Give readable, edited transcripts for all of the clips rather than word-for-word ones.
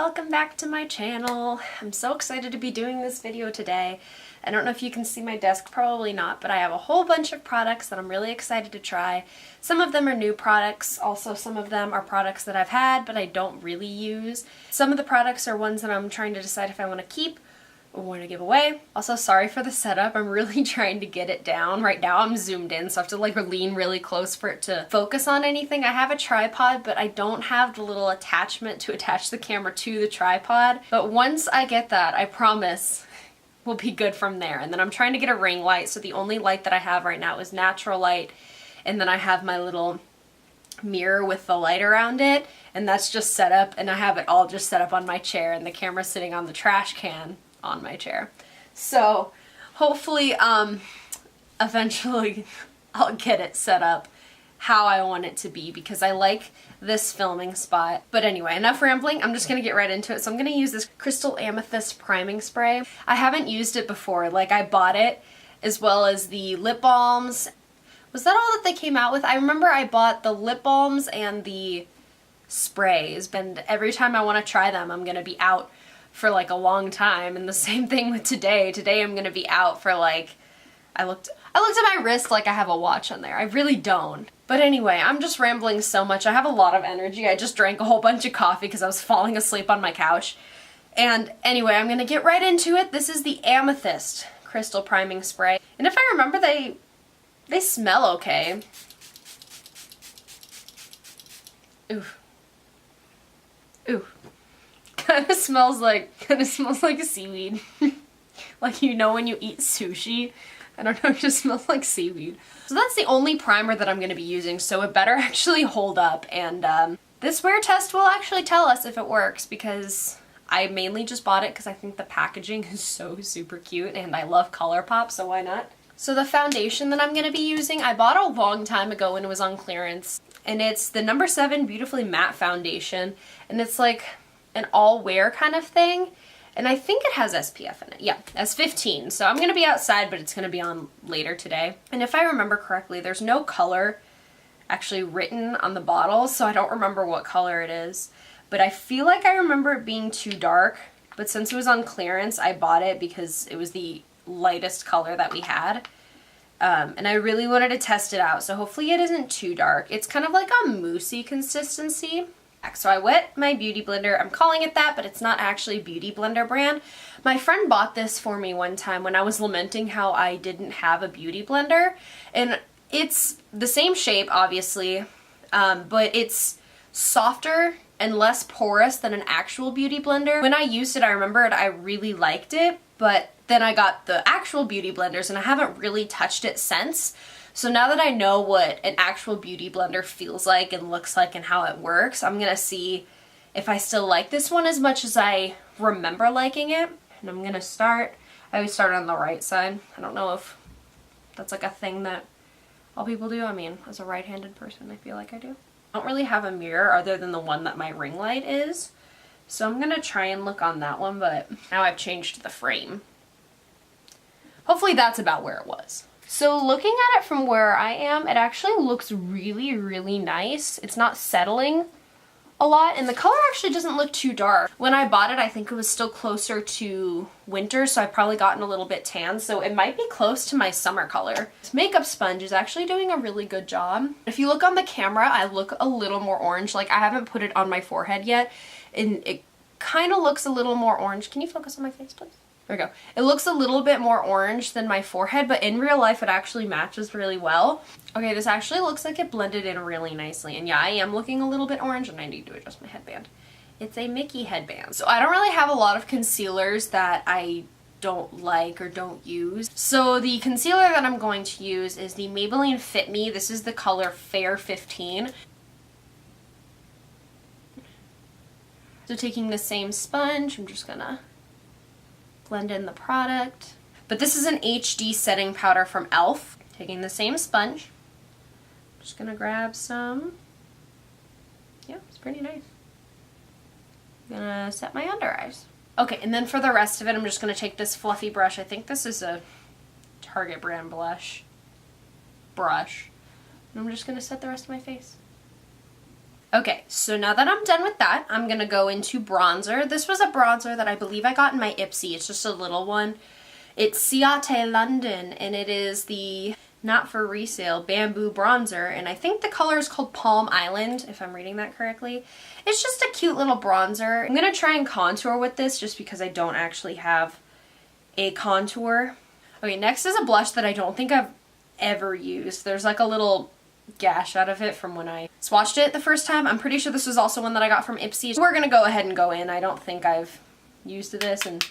welcome back to my channel. I'm so excited to be doing this video today. I don't know if you can see my desk, probably not, but I have a whole bunch of products that I'm really excited to try. Some of them are new products, also some of them are products that I've had but I don't really use. Some of the products are ones that I'm trying to decide if I want to keep or want to give away. Also, sorry for the setup, I'm really trying to get it down. Right now I'm zoomed in, so I have to like lean really close for it to focus on anything. I have a tripod, but I don't have the little attachment to attach the camera to the tripod. But once I get that, I promise we'll be good from there. And then I'm trying to get a ring light, so the only light that I have right now is natural light, and then I have my little mirror with the light around it, and that's just set up, and I have it all just set up on my chair, and the camera's sitting on the trash can on my chair. So hopefully eventually I'll get it set up how I want it to be, because I like this filming spot. But anyway, enough rambling, I'm just gonna get right into it. So I'm gonna use this Crystal Amethyst priming spray. I haven't used it before. Like, I bought it as well as the lip balms. Was that all that they came out with? I remember I bought the lip balms and the sprays, and every time I want to try them I'm gonna be out for like a long time. And the same thing with today. Today I'm gonna be out for like, I looked at my wrist like I have a watch on there. I really don't. But anyway, I'm just rambling so much. I have a lot of energy. I just drank a whole bunch of coffee because I was falling asleep on my couch. And anyway, I'm gonna get right into it. This is the Amethyst Crystal Priming Spray. And if I remember, they smell okay. Ooh. Ooh. Kinda smells like a seaweed. Like, you know when you eat sushi? I don't know, it just smells like seaweed. So that's the only primer that I'm going to be using, so it better actually hold up. And this wear test will actually tell us if it works, because I mainly just bought it because I think the packaging is so super cute and I love ColourPop, so why not? So the foundation that I'm going to be using, I bought a long time ago when it was on clearance. And it's the No. 7 Beautifully Matte Foundation. And it's like an all-wear kind of thing. And I think it has SPF in it. Yeah, S15. So I'm going to be outside, but it's going to be on later today. And if I remember correctly, there's no color actually written on the bottle, so I don't remember what color it is. But I feel like I remember it being too dark. But since it was on clearance, I bought it because it was the lightest color that we had. And I really wanted to test it out, so hopefully it isn't too dark. It's kind of like a moussey consistency. So I wet my beauty blender. I'm calling it that, but it's not actually Beauty Blender brand. My friend bought this for me one time when I was lamenting how I didn't have a beauty blender. And it's the same shape, obviously, but it's softer and less porous than an actual beauty blender. When I used it, I remembered I really liked it, but then I got the actual beauty blenders and I haven't really touched it since. So now that I know what an actual beauty blender feels like and looks like and how it works, I'm gonna see if I still like this one as much as I remember liking it. And I'm gonna start, I always start on the right side. I don't know if that's like a thing that all people do. I mean, as a right-handed person, I feel like I do. I don't really have a mirror other than the one that my ring light is. So I'm gonna try and look on that one, but now I've changed the frame. Hopefully that's about where it was. So looking at it from where I am, it actually looks really, really nice. It's not settling a lot, and the color actually doesn't look too dark. When I bought it, I think it was still closer to winter, so I've probably gotten a little bit tan, so it might be close to my summer color. This makeup sponge is actually doing a really good job. If you look on the camera, I look a little more orange. Like, I haven't put it on my forehead yet, and it kind of looks a little more orange. Can you focus on my face, please? There we go. It looks a little bit more orange than my forehead, but in real life it actually matches really well. Okay, this actually looks like it blended in really nicely. And yeah, I am looking a little bit orange and I need to adjust my headband. It's a Mickey headband. So I don't really have a lot of concealers that I don't like or don't use. So the concealer that I'm going to use is the Maybelline Fit Me. This is the color Fair 15. So taking the same sponge, I'm just gonna blend in the product. But this is an HD setting powder from e.l.f. Taking the same sponge, just gonna grab some. Yeah, it's pretty nice. I'm gonna set my under eyes. Okay, and then for the rest of it, I'm just gonna take this fluffy brush. I think this is a Target brand brush. And I'm just gonna set the rest of my face. Okay, so now that I'm done with that, I'm gonna go into bronzer. This was a bronzer that I believe I got in my Ipsy. It's just a little one. It's Ciate London, and it is the not for resale bamboo bronzer, and I think the color is called Palm Island, if I'm reading that correctly. It's just a cute little bronzer. I'm gonna try and contour with this just because I don't actually have a contour. Okay, next is a blush that I don't think I've ever used. There's like a little gash out of it from when I swatched it the first time. I'm pretty sure this was also one that I got from Ipsy. We're gonna go ahead and go in. I don't think I've used this, and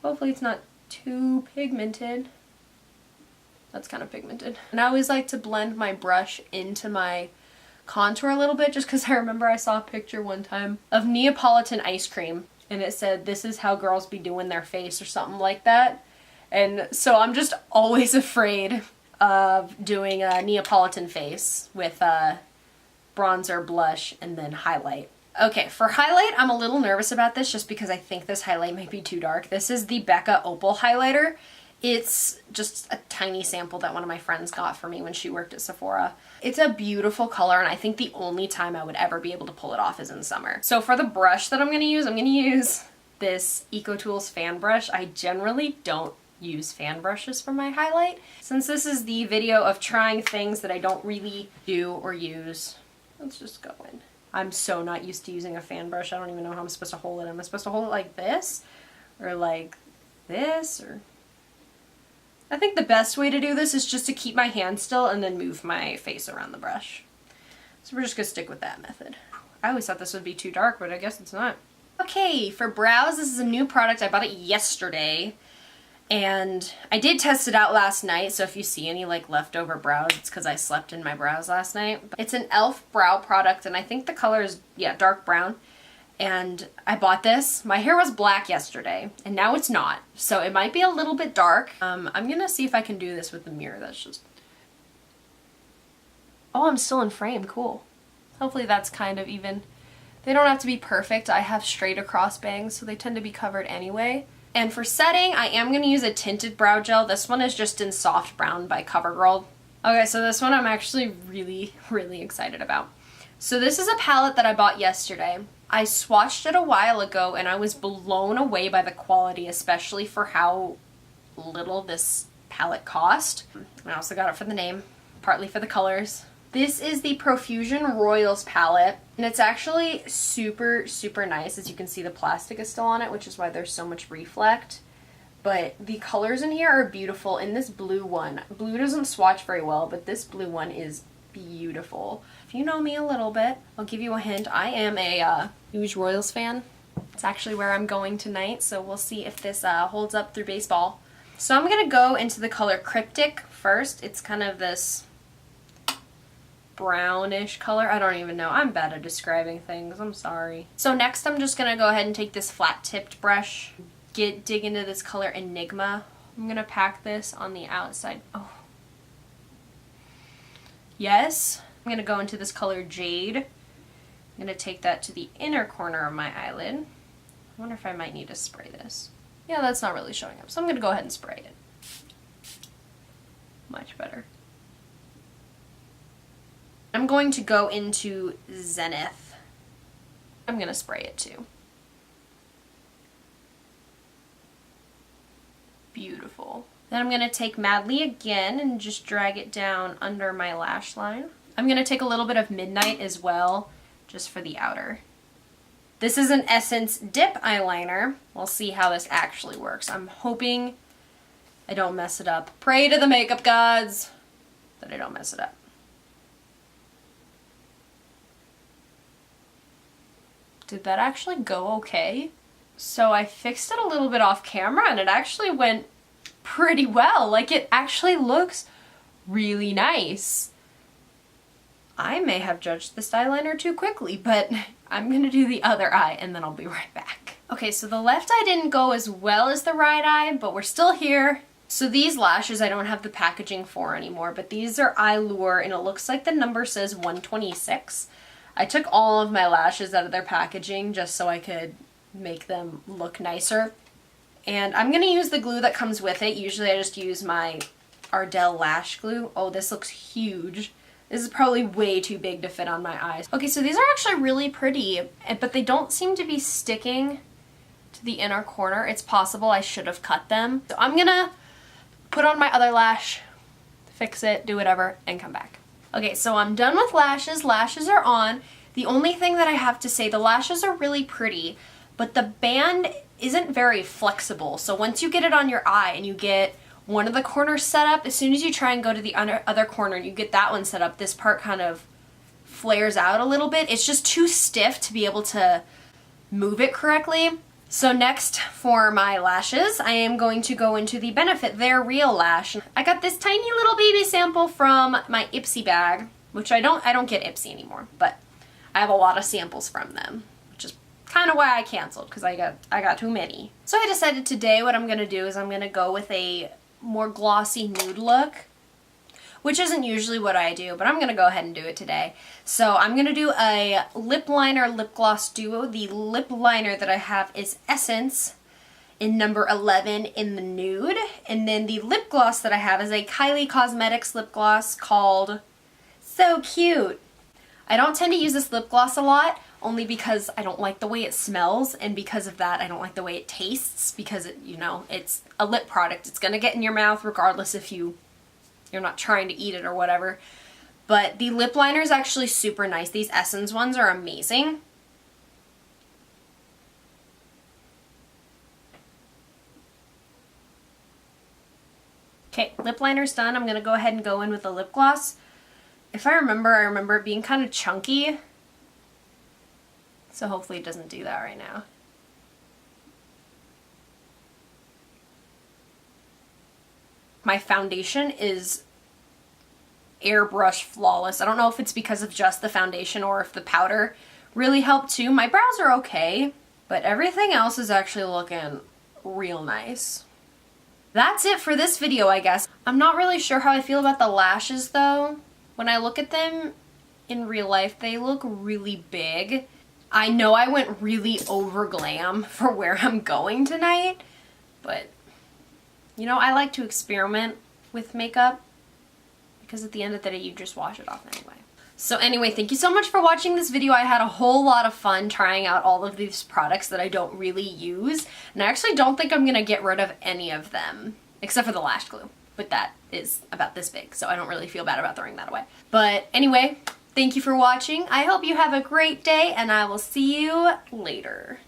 hopefully it's not too pigmented. That's kind of pigmented. And I always like to blend my brush into my contour a little bit, just because I remember I saw a picture one time of Neapolitan ice cream, and it said, "This is how girls be doing their face," or something like that. And so I'm just always afraid of doing a Neapolitan face with bronzer, blush, and then highlight. Okay, for highlight, I'm a little nervous about this just because I think this highlight might be too dark. This is the Becca Opal highlighter. It's just a tiny sample that one of my friends got for me when she worked at Sephora. It's a beautiful color, and I think the only time I would ever be able to pull it off is in summer. So for the brush that I'm gonna use this EcoTools fan brush. I generally don't use fan brushes for my highlight. Since this is the video of trying things that I don't really do or use, let's just go in. I'm so not used to using a fan brush. I don't even know how I'm supposed to hold it. Am I supposed to hold it like this? Or like this? Or I think the best way to do this is just to keep my hand still and then move my face around the brush. So we're just gonna stick with that method. I always thought this would be too dark, but I guess it's not. Okay, for brows, this is a new product. I bought it yesterday. And I did test it out last night, so if you see any like leftover brows, it's because I slept in my brows last night. It's an e.l.f. brow product, and I think the color is, yeah, dark brown. And I bought this. My hair was black yesterday, and now it's not. So it might be a little bit dark. I'm gonna see if I can do this with the mirror. That's just... Oh, I'm still in frame. Cool. Hopefully that's kind of even. They don't have to be perfect. I have straight across bangs, so they tend to be covered anyway. And for setting, I am going to use a tinted brow gel. This one is just in Soft Brown by CoverGirl. Okay, so this one I'm actually really, really excited about. So this is a palette that I bought yesterday. I swatched it a while ago, and I was blown away by the quality, especially for how little this palette cost. I also got it for the name, partly for the colors. This is the Profusion Royals palette, and it's actually super, super nice. As you can see, the plastic is still on it, which is why there's so much reflect. But the colors in here are beautiful. In this blue one, blue doesn't swatch very well, but this blue one is beautiful. If you know me a little bit, I'll give you a hint. I am a huge Royals fan. It's actually where I'm going tonight, so we'll see if this holds up through baseball. So I'm going to go into the color Cryptic first. It's kind of this brownish color. I don't even know. I'm bad at describing things. I'm sorry. So next I'm just going to go ahead and take this flat-tipped brush, dig into this color Enigma. I'm going to pack this on the outside. Oh. Yes. I'm going to go into this color Jade. I'm going to take that to the inner corner of my eyelid. I wonder if I might need to spray this. Yeah, that's not really showing up, so I'm going to go ahead and spray it. Much better. I'm going to go into Zenith. I'm going to spray it too. Beautiful. Then I'm going to take Madly again and just drag it down under my lash line. I'm going to take a little bit of Midnight as well, just for the outer. This is an Essence Dip eyeliner. We'll see how this actually works. I'm hoping I don't mess it up. Pray to the makeup gods that I don't mess it up. Did that actually go okay? So I fixed it a little bit off camera and it actually went pretty well. Like, it actually looks really nice. I may have judged this eyeliner too quickly, but I'm gonna do the other eye and then I'll be right back. Okay, so the left eye didn't go as well as the right eye, but we're still here. So these lashes I don't have the packaging for anymore, but these are Eyelure and it looks like the number says 126. I took all of my lashes out of their packaging just so I could make them look nicer. And I'm going to use the glue that comes with it. Usually I just use my Ardell lash glue. Oh, this looks huge. This is probably way too big to fit on my eyes. Okay, so these are actually really pretty, but they don't seem to be sticking to the inner corner. It's possible I should have cut them. So I'm gonna put on my other lash, fix it, do whatever, and come back. Okay, so I'm done with lashes. Lashes are on. The only thing that I have to say, the lashes are really pretty, but the band isn't very flexible. So once you get it on your eye and you get one of the corners set up, as soon as you try and go to the other corner and you get that one set up, this part kind of flares out a little bit. It's just too stiff to be able to move it correctly. So next for my lashes, I am going to go into the Benefit They're Real Lash. I got this tiny little baby sample from my Ipsy bag, which I don't get Ipsy anymore, but I have a lot of samples from them, which is kind of why I canceled, because I got too many. So I decided today what I'm gonna do is I'm gonna go with a more glossy nude look, which isn't usually what I do, but I'm gonna go ahead and do it today. So I'm gonna do a lip liner lip gloss duo. The lip liner that I have is Essence in number 11 in the nude, and then the lip gloss that I have is a Kylie Cosmetics lip gloss called So Cute. I don't tend to use this lip gloss a lot, only because I don't like the way it smells, and because of that I don't like the way it tastes, because it, you know, it's a lip product. It's gonna get in your mouth regardless if you're not trying to eat it or whatever. But the lip liner is actually super nice. These Essence ones are amazing. Okay, lip liner's done. I'm gonna go ahead and go in with the lip gloss. If I remember it being kind of chunky. So hopefully it doesn't do that right now. My foundation is airbrush flawless. I don't know if it's because of just the foundation or if the powder really helped too. My brows are okay, but everything else is actually looking real nice. That's it for this video, I guess. I'm not really sure how I feel about the lashes though. When I look at them in real life, they look really big. I know I went really over glam for where I'm going tonight, but you know, I like to experiment with makeup because at the end of the day, you just wash it off anyway. So anyway, thank you so much for watching this video. I had a whole lot of fun trying out all of these products that I don't really use, and I actually don't think I'm gonna get rid of any of them, except for the lash glue. But that is about this big, so I don't really feel bad about throwing that away. But anyway, thank you for watching. I hope you have a great day, and I will see you later.